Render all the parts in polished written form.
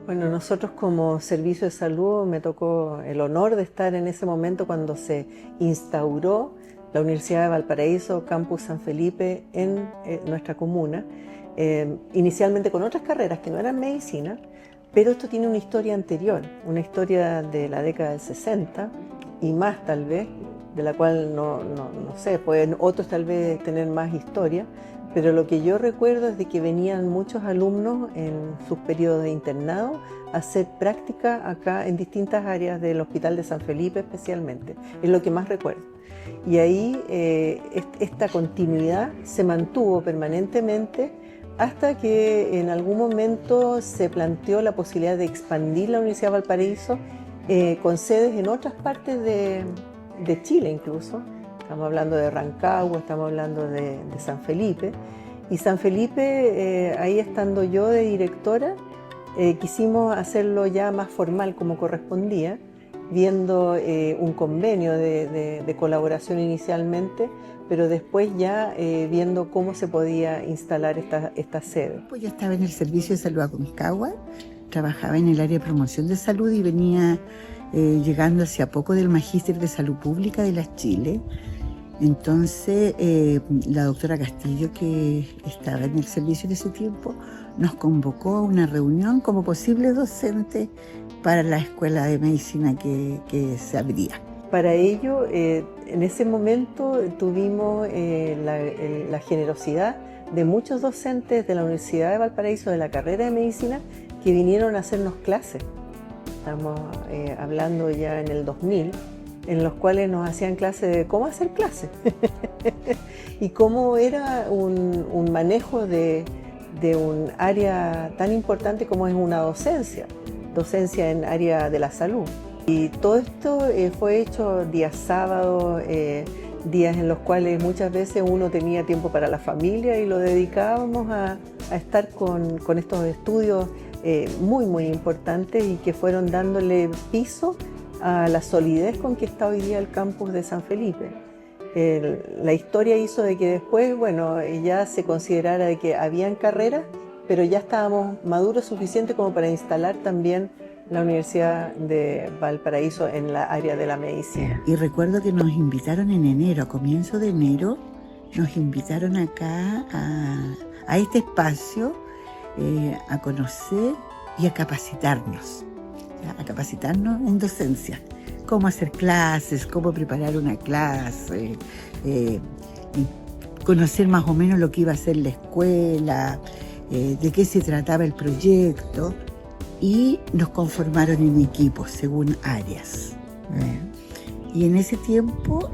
Bueno, nosotros como servicio de salud me tocó el honor de estar en ese momento cuando se instauró la Universidad de Valparaíso, Campus San Felipe, en nuestra comuna, inicialmente con otras carreras que no eran medicina, pero esto tiene una historia anterior, una historia de la década del 60 y más tal vez, de la cual no sé, pueden otros tal vez tener más historia, pero lo que yo recuerdo es de que venían muchos alumnos en sus periodos de internado a hacer práctica acá en distintas áreas del Hospital de San Felipe especialmente, es lo que más recuerdo. Y ahí esta continuidad se mantuvo permanentemente hasta que en algún momento se planteó la posibilidad de expandir la Universidad de Valparaíso con sedes en otras partes de Chile incluso. Estamos hablando de Rancagua, estamos hablando de San Felipe. Y San Felipe, ahí estando yo de directora, quisimos hacerlo ya más formal como correspondía, viendo un convenio de colaboración inicialmente, pero después ya viendo cómo se podía instalar esta sede. Pues yo estaba en el Servicio de Salud Aconcagua, trabajaba en el área de promoción de salud y venía llegando hacia poco del Magíster de Salud Pública de la Chile. Entonces, la doctora Castillo, que estaba en el servicio en ese tiempo, nos convocó a una reunión como posible docente para la escuela de medicina que se abría. Para ello, en ese momento tuvimos la generosidad de muchos docentes de la Universidad de Valparaíso de la carrera de medicina que vinieron a hacernos clases. Estamos hablando ya en el 2000, en los cuales nos hacían clases de cómo hacer clases y cómo era un manejo de un área tan importante como es una docencia en área de la salud. Y todo esto fue hecho días sábados, días en los cuales muchas veces uno tenía tiempo para la familia y lo dedicábamos a estar con estos estudios muy importantes y que fueron dándole piso a la solidez con que está hoy día el campus de San Felipe. La historia hizo de que después, bueno, ya se considerara de que habían carreras, pero ya estábamos maduros suficiente como para instalar también la Universidad de Valparaíso en la área de la medicina. Y recuerdo que nos invitaron en enero, a comienzo de enero, nos invitaron acá a este espacio a conocer y a capacitarnos en docencia. Cómo hacer clases, cómo preparar una clase, conocer más o menos lo que iba a ser la escuela, de qué se trataba el proyecto, y nos conformaron en equipos según áreas. Y en ese tiempo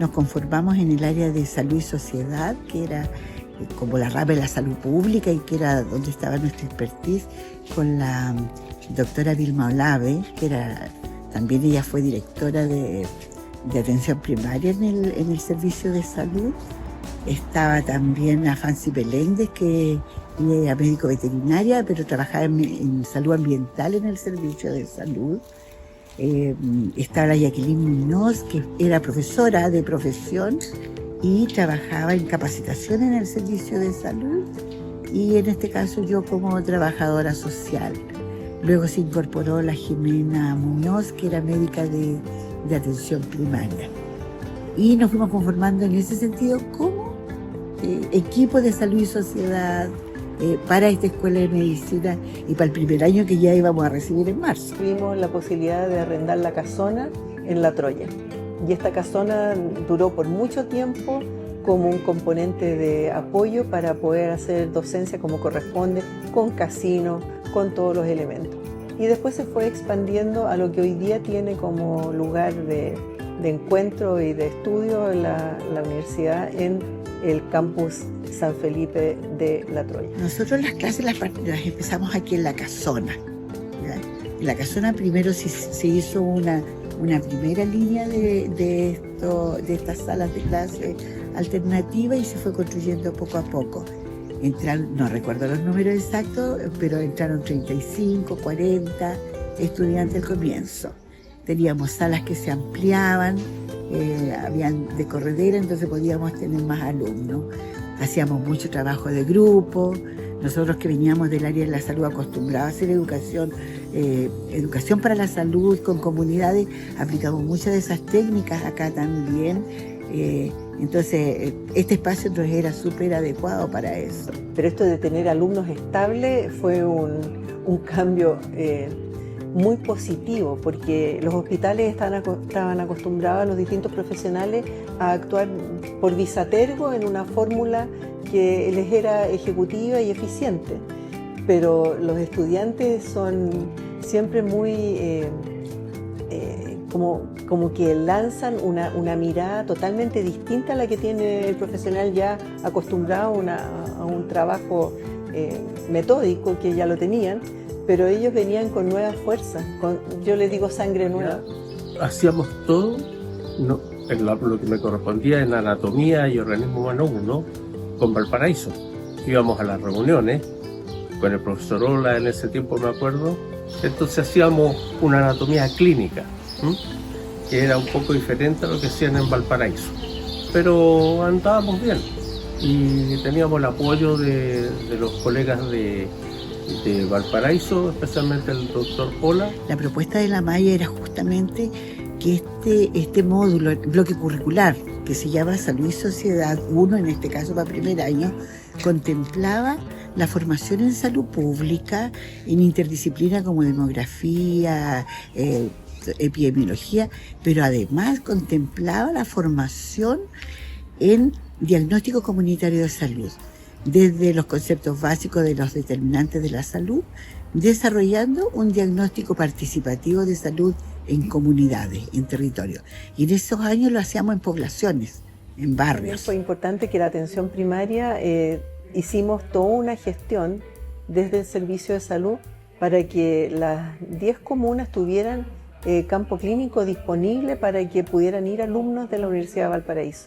nos conformamos en el área de salud y sociedad, que era como la rama de la salud pública y que era donde estaba nuestra expertise, con la doctora Vilma Olave, que era también ella fue directora de atención primaria en el servicio de salud. Estaba también a Fancy Beléndez, que ella era médico veterinaria, pero trabajaba en salud ambiental en el servicio de salud. Estaba la Jacqueline Muñoz, que era profesora de profesión y trabajaba en capacitación en el servicio de salud, y en este caso yo como trabajadora social. Luego se incorporó la Jimena Muñoz, que era médica de atención primaria. Y nos fuimos conformando en ese sentido como equipo de salud y sociedad para esta escuela de medicina y para el primer año que ya íbamos a recibir en marzo. Tuvimos la posibilidad de arrendar la casona en La Troya. Y esta casona duró por mucho tiempo como un componente de apoyo para poder hacer docencia como corresponde, con casino, con todos los elementos. Y después se fue expandiendo a lo que hoy día tiene como lugar de encuentro y de estudio la universidad en el campus San Felipe de La Troya. Nosotros las clases las empezamos aquí en la casona. ¿Ya? En la casona primero se hizo una primera línea de estas salas de clase alternativa y se fue construyendo poco a poco. Entraron, no recuerdo los números exactos, pero entraron 35, 40 estudiantes al comienzo. Teníamos salas que se ampliaban, habían de corredera, entonces podíamos tener más alumnos. Hacíamos mucho trabajo de grupo, Nosotros que veníamos del área de la salud acostumbrados a hacer educación para la salud con comunidades, aplicamos muchas de esas técnicas acá también. Entonces, este espacio nos era súper adecuado para eso. Pero esto de tener alumnos estables fue un cambio muy positivo, porque los hospitales estaban acostumbrados a los distintos profesionales a actuar por visatergo en una fórmula que les era ejecutiva y eficiente. Pero los estudiantes son siempre muy... como que lanzan una mirada totalmente distinta a la que tiene el profesional ya acostumbrado a un trabajo metódico, que ya lo tenían, pero ellos venían con nuevas fuerzas, yo les digo sangre nueva. Hacíamos todo lo que me correspondía en anatomía y organismo humano 1 con Valparaíso. Íbamos a las reuniones con el profesor Ola, en ese tiempo me acuerdo, entonces hacíamos una anatomía clínica, que era un poco diferente a lo que hacían en Valparaíso, pero andábamos bien y teníamos el apoyo de los colegas de Valparaíso, especialmente el doctor Ola. La propuesta de la malla era justamente que este módulo, el bloque curricular, que se llama Salud y Sociedad 1, en este caso para primer año, contemplaba la formación en salud pública, en interdisciplina como demografía, epidemiología, pero además contemplaba la formación en diagnóstico comunitario de salud, desde los conceptos básicos de los determinantes de la salud, desarrollando un diagnóstico participativo de salud en comunidades, en territorios. Y en esos años lo hacíamos en poblaciones, en barrios. También fue importante que la atención primaria hicimos toda una gestión desde el servicio de salud para que las 10 comunas tuvieran campo clínico disponible para que pudieran ir alumnos de la Universidad de Valparaíso.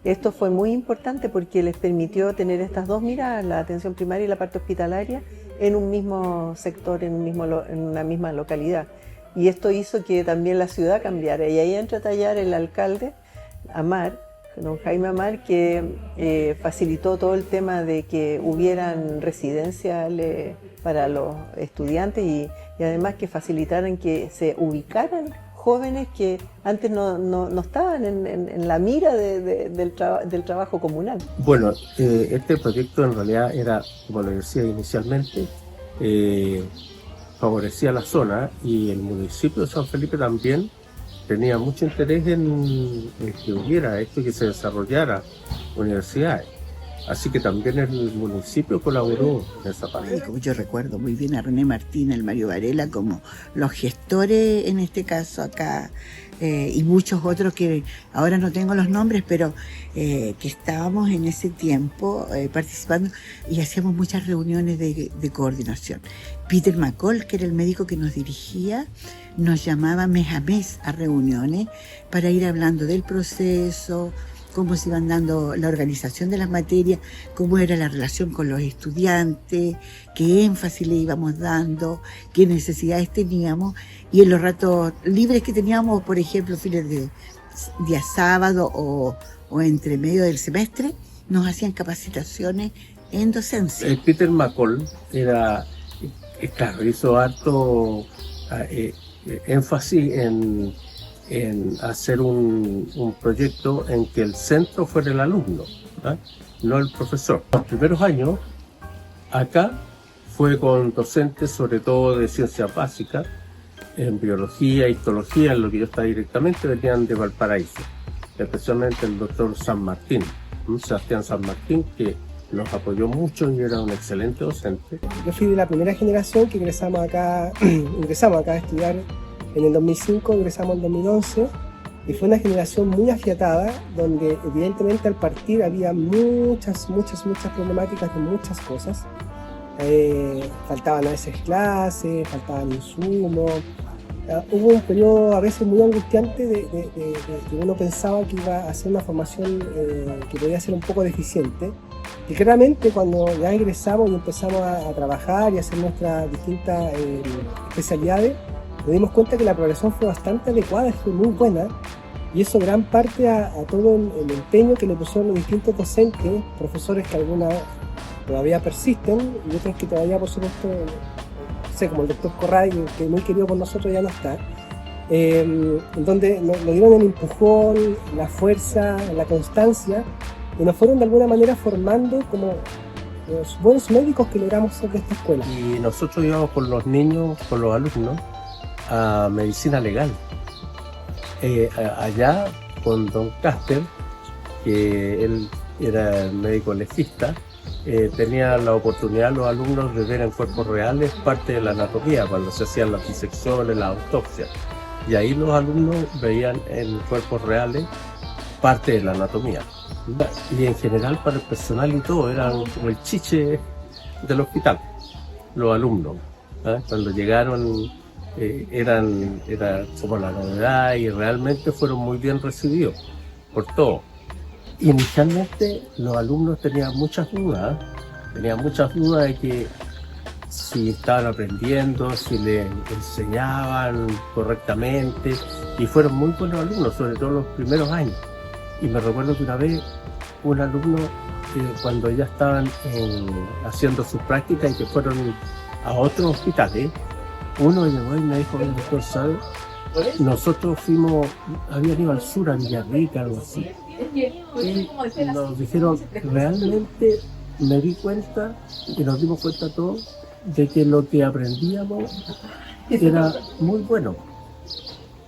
Esto fue muy importante porque les permitió tener estas dos miradas, la atención primaria y la parte hospitalaria, en un mismo sector, en una misma localidad. Y esto hizo que también la ciudad cambiara. Y ahí entra a tallar el alcalde, Amar, don Jaime Amar, que facilitó todo el tema de que hubieran residenciales para los estudiantes y además que facilitaran que se ubicaran jóvenes que antes no estaban en la mira del trabajo comunal. Bueno, este proyecto en realidad era, como lo decía inicialmente, favorecía la zona, y el municipio de San Felipe también tenía mucho interés en que hubiera esto, que se desarrollara universidades. Así que también el municipio colaboró en esa parte. Yo recuerdo muy bien a René Martín, al Mario Varela, como los gestores, en este caso acá, y muchos otros que ahora no tengo los nombres, pero que estábamos en ese tiempo participando y hacíamos muchas reuniones de coordinación. Peter McCall, que era el médico que nos dirigía, nos llamaba mes a mes a reuniones para ir hablando del proceso, cómo se iban dando la organización de las materias, cómo era la relación con los estudiantes, qué énfasis le íbamos dando, qué necesidades teníamos, y en los ratos libres que teníamos, por ejemplo, fines de día sábado o entre medio del semestre, nos hacían capacitaciones en docencia. Peter McCall era, claro, hizo harto énfasis en hacer un proyecto en que el centro fuera el alumno, no el profesor. Los primeros años acá fue con docentes sobre todo de ciencias básicas, en biología, histología, en lo que yo estaba directamente, venían de Valparaíso, especialmente el doctor San Martín, Sebastián San Martín, que nos apoyó mucho y era un excelente docente. Yo fui de la primera generación que ingresamos acá a estudiar. En el 2005 ingresamos en 2011 y fue una generación muy afiatada, donde evidentemente al partir había muchas problemáticas de muchas cosas. Faltaban a veces clases, faltaban insumos. Hubo un periodo a veces muy angustiante de uno pensaba que iba a hacer una formación que podía ser un poco deficiente. Y claramente cuando ya ingresamos y empezamos a trabajar y a hacer nuestras distintas especialidades, nos dimos cuenta que la progresión fue bastante adecuada, fue muy buena, y eso gran parte a todo el empeño que le pusieron los distintos docentes, profesores que alguna todavía persisten y otros que todavía, por supuesto, no sé, como el doctor Corray, que muy querido por nosotros, ya no está, donde nos dieron el empujón, la fuerza, la constancia, y nos fueron de alguna manera formando como los buenos médicos que logramos ser de esta escuela. Y nosotros íbamos con los niños, con los alumnos, a medicina legal. Allá con don Caster, que él era el médico legista, tenía la oportunidad los alumnos de ver en cuerpos reales parte de la anatomía, cuando se hacían las disecciones, las autopsias. Y ahí los alumnos veían en cuerpos reales parte de la anatomía. Y en general para el personal y todo, eran como el chiche del hospital, los alumnos. Cuando llegaron era como la novedad y realmente fueron muy bien recibidos por todo. Inicialmente los alumnos tenían muchas dudas de que si estaban aprendiendo, si les enseñaban correctamente, y fueron muy buenos alumnos, sobre todo los primeros años. Y me recuerdo que una vez un alumno, cuando ya estaban haciendo sus prácticas y que fueron a otros hospitales, uno llegó y me dijo: doctor, ¿sabe? Nosotros habían ido al sur, a Villarrica, algo así. Y nos dijeron, realmente me di cuenta, y nos dimos cuenta todos, de que lo que aprendíamos era muy bueno.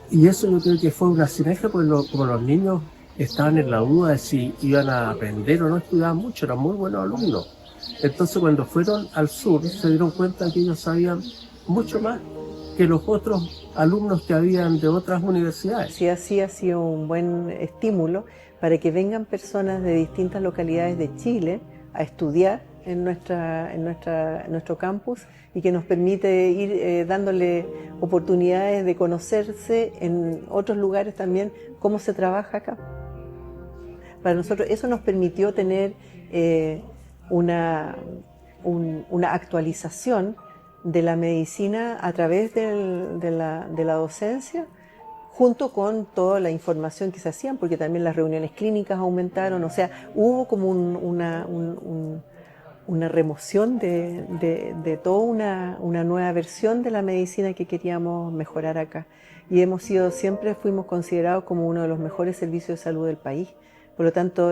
Y eso yo creo que fue una sinergia, porque como los niños estaban en la duda de si iban a aprender o no, estudiaban mucho, eran muy buenos alumnos. Entonces cuando fueron al sur se dieron cuenta que ellos sabían mucho más que los otros alumnos que habían de otras universidades. Sí, así ha sido un buen estímulo para que vengan personas de distintas localidades de Chile a estudiar en nuestro campus, y que nos permite ir dándole oportunidades de conocerse en otros lugares también cómo se trabaja acá. Para nosotros eso nos permitió tener una actualización de la medicina a través de la docencia, junto con toda la información que se hacían, porque también las reuniones clínicas aumentaron, o sea, hubo como una remoción de toda una nueva versión de la medicina que queríamos mejorar acá. Y siempre fuimos considerados como uno de los mejores servicios de salud del país. Por lo tanto,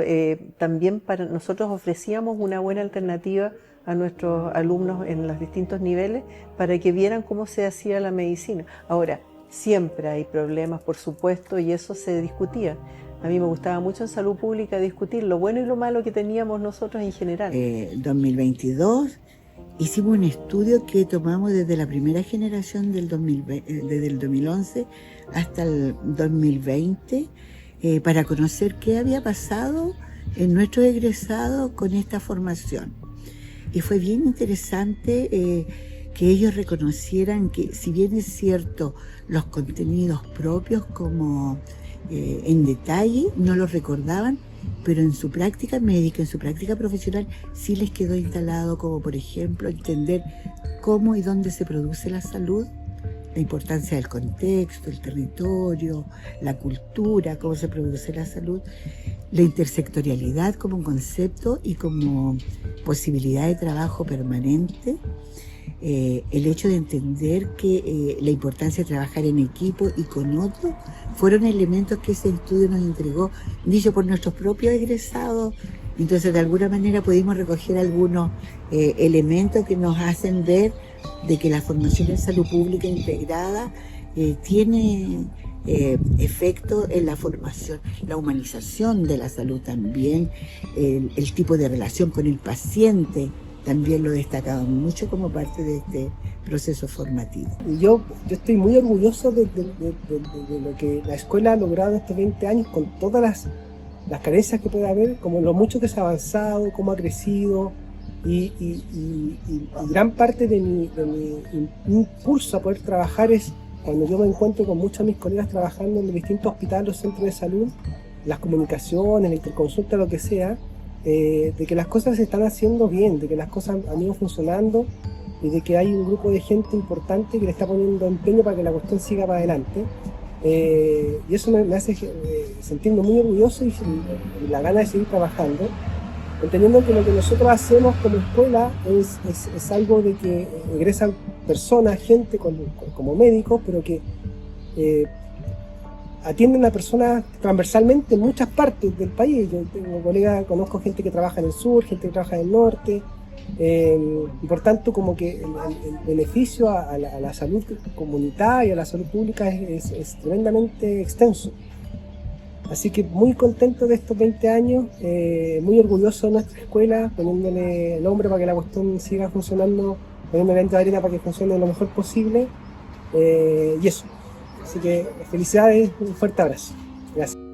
también para nosotros ofrecíamos una buena alternativa a nuestros alumnos en los distintos niveles para que vieran cómo se hacía la medicina. Ahora, siempre hay problemas, por supuesto, y eso se discutía. A mí me gustaba mucho en salud pública discutir lo bueno y lo malo que teníamos nosotros en general. 2022 hicimos un estudio que tomamos desde la primera generación desde el 2011 hasta el 2020, para conocer qué había pasado en nuestros egresados con esta formación. Y fue bien interesante que ellos reconocieran que, si bien es cierto, los contenidos propios como en detalle no los recordaban, pero en su práctica médica, en su práctica profesional, sí les quedó instalado, como por ejemplo entender cómo y dónde se produce la salud, la importancia del contexto, el territorio, la cultura, cómo se produce la salud, la intersectorialidad como un concepto y como posibilidad de trabajo permanente, el hecho de entender que la importancia de trabajar en equipo y con otros fueron elementos que ese estudio nos entregó, dicho por nuestros propios egresados. Entonces, de alguna manera pudimos recoger algunos elementos que nos hacen ver de que la formación en salud pública integrada tiene efecto en la formación, la humanización de la salud también, el tipo de relación con el paciente, también lo destacaban mucho como parte de este proceso formativo. Yo estoy muy orgulloso de lo que la escuela ha logrado en estos 20 años, con todas las carencias que puede haber, como lo mucho que se ha avanzado, cómo ha crecido, y gran parte de mi impulso a poder trabajar es cuando yo me encuentro con muchos de mis colegas trabajando en los distintos hospitales, los centros de salud, las comunicaciones, la interconsulta, lo que sea, de que las cosas se están haciendo bien, de que las cosas han ido funcionando y de que hay un grupo de gente importante que le está poniendo empeño para que la cuestión siga para adelante. Y eso me hace sentirme muy orgulloso y la gana de seguir trabajando. entendiendo que lo que nosotros hacemos como escuela es algo de que egresan personas, gente como médicos, pero que atienden a personas transversalmente en muchas partes del país. Yo tengo colegas, conozco gente que trabaja en el sur, gente que trabaja en el norte, y por tanto como que el beneficio a la salud comunitaria, a la salud pública es tremendamente extenso. Así que muy contento de estos 20 años, muy orgulloso de nuestra escuela, poniéndole el nombre para que la cuestión siga funcionando, poniéndole granito de arena para que funcione lo mejor posible, y eso. Así que felicidades, un fuerte abrazo. Gracias.